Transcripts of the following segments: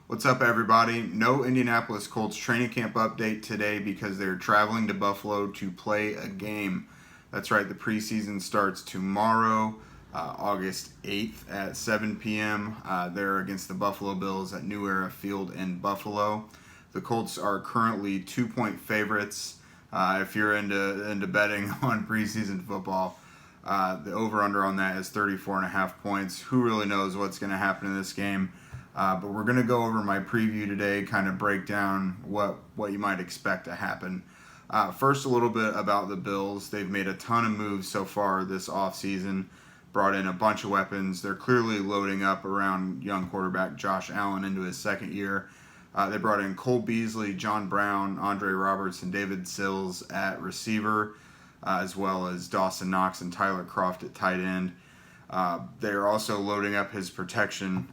What's up, everybody? No Indianapolis Colts training camp update today because they're traveling to Buffalo to play a game. That's right, the preseason starts tomorrow, August 8th at 7 p.m. They're against the Buffalo Bills at New Era Field in Buffalo. The Colts are currently 2-point favorites. If you're into betting on preseason football, the over-under on that is 34.5 points. Who really knows what's going to happen in this game? But we're going to go over my preview today, kind of break down what you might expect to happen. First, a little bit about the Bills. They've made a ton of moves so far this offseason, brought in a bunch of weapons. They're clearly loading up around young quarterback Josh Allen into his second year. They brought in Cole Beasley, John Brown, Andre Roberts, and David Sills at receiver, as well as Dawson Knox and Tyler Kroft at tight end. They're also loading up his protection.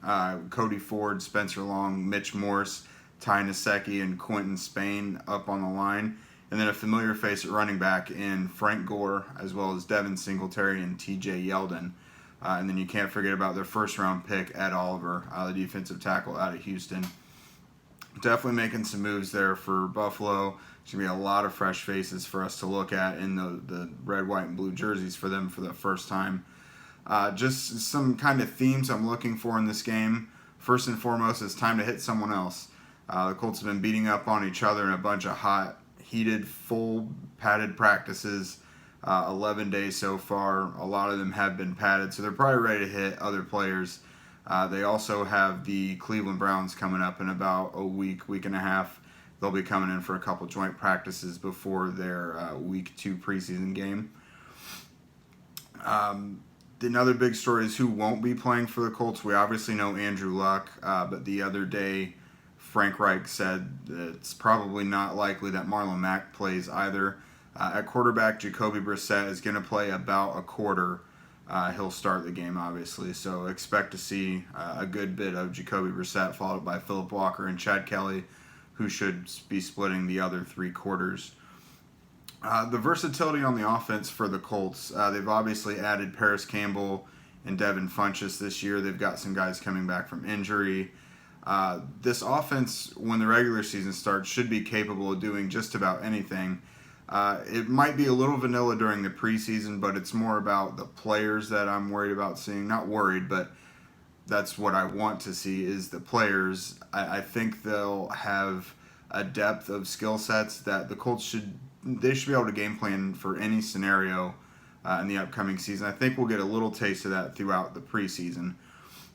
Cody Ford, Spencer Long, Mitch Morse, Ty Nsekhe, and Quentin Spain up on the line. And then a familiar face at running back in Frank Gore, as well as Devin Singletary and TJ Yeldon. And then you can't forget about their first-round pick, Ed Oliver, the defensive tackle out of Houston. Definitely making some moves there for Buffalo. There's going to be a lot of fresh faces for us to look at in the red, white, and blue jerseys for them for the first time. Just some kind of themes I'm looking for in this game. First and foremost, it's time to hit someone else. The Colts have been beating up on each other in a bunch of hot, heated, full padded practices. 11 days so far. A lot of them have been padded, so they're probably ready to hit other players. They also have the Cleveland Browns coming up in about a week and a half. They'll be coming in for a couple joint practices before their week 2 preseason game. Another big story is who won't be playing for the Colts. We obviously know Andrew Luck, but the other day Frank Reich said that it's probably not likely that Marlon Mack plays either. At quarterback, Jacoby Brissett is going to play about a quarter. He'll start the game, obviously, so expect to see a good bit of Jacoby Brissett, followed by Phillip Walker and Chad Kelly, who should be splitting the other 3 quarters. The versatility on the offense for the Colts, they've obviously added Paris Campbell and Devin Funchess this year. They've got some guys coming back from injury. This offense, when the regular season starts, should be capable of doing just about anything. It might be a little vanilla during the preseason, but it's more about the players that I'm worried about seeing. Not worried, but that's what I want to see is the players. I think they'll have a depth of skill sets that the Colts should be able to game plan for any scenario in the upcoming season. I think we'll get a little taste of that throughout the preseason.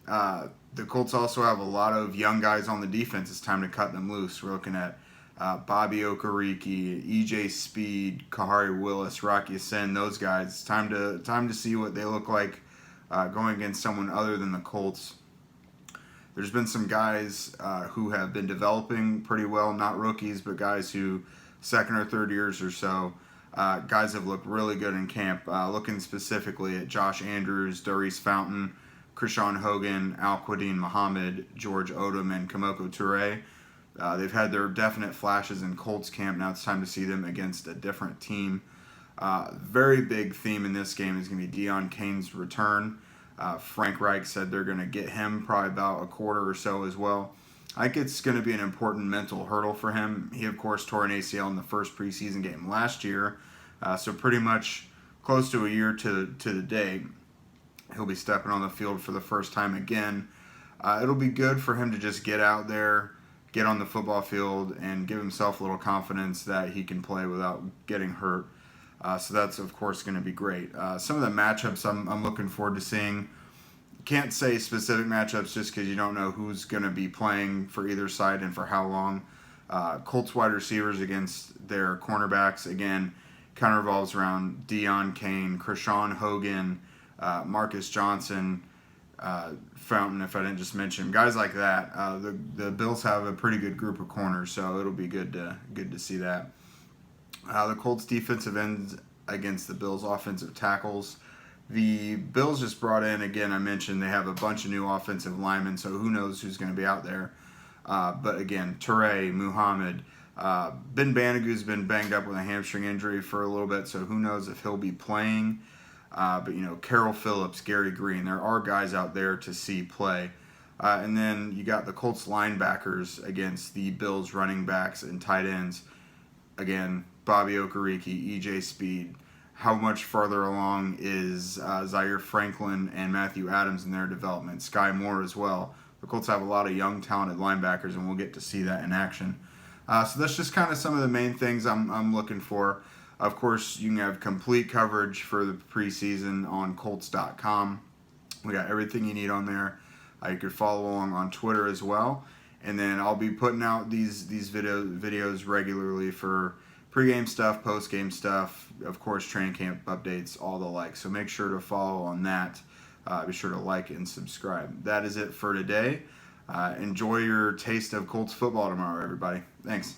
The Colts also have a lot of young guys on the defense. It's time to cut them loose. We're looking at Bobby Okereke, EJ Speed, Kahari Willis, Rocky Sin, those guys. It's time to see what they look like going against someone other than the Colts. There's been some guys who have been developing pretty well, not rookies, but guys who second or third years or so. Guys have looked really good in camp. Looking specifically at Josh Andrews, Darius Fountain, Krishan Hogan, Al-Quadin Muhammad, George Odom, and Kamoko Toure. They've had their definite flashes in Colts camp. Now it's time to see them against a different team. Very big theme in this game is going to be Deon Cain's return. Frank Reich said they're going to get him probably about a quarter or so as well. I think it's going to be an important mental hurdle for him. He, of course, tore an ACL in the first preseason game last year, so pretty much close to a year to the day. He'll be stepping on the field for the first time again. It'll be good for him to just get out there, get on the football field, and give himself a little confidence that he can play without getting hurt. So that's, of course, going to be great. Some of the matchups I'm looking forward to seeing. Can't say specific matchups just because you don't know who's going to be playing for either side and for how long. Colts wide receivers against their cornerbacks, again, kind of revolves around Deon Cain, Krishan Hogan, Marcus Johnson, Fountain, if I didn't just mention him. Guys like that. The Bills have a pretty good group of corners, so it'll be good to see that. The Colts defensive ends against the Bills offensive tackles. The Bills just brought in, again, I mentioned they have a bunch of new offensive linemen, so who knows who's going to be out there. But again, Toure, Muhammad, Ben Banigou's been banged up with a hamstring injury for a little bit, so who knows if he'll be playing. But, Carroll Phillips, Gary Green, there are guys out there to see play. And then you got the Colts linebackers against the Bills running backs and tight ends. Again, Bobby Okereke, EJ Speed. How much farther along is Zaire Franklin and Matthew Adams in their development? Sky Moore as well. The Colts have a lot of young, talented linebackers, and we'll get to see that in action. So that's just kind of some of the main things I'm looking for. Of course, you can have complete coverage for the preseason on Colts.com. We got everything you need on there. You could follow along on Twitter as well. And then I'll be putting out these videos regularly for pregame stuff, postgame stuff, of course, training camp updates, all the like. So make sure to follow on that. Be sure to like and subscribe. That is it for today. Enjoy your taste of Colts football tomorrow, everybody. Thanks.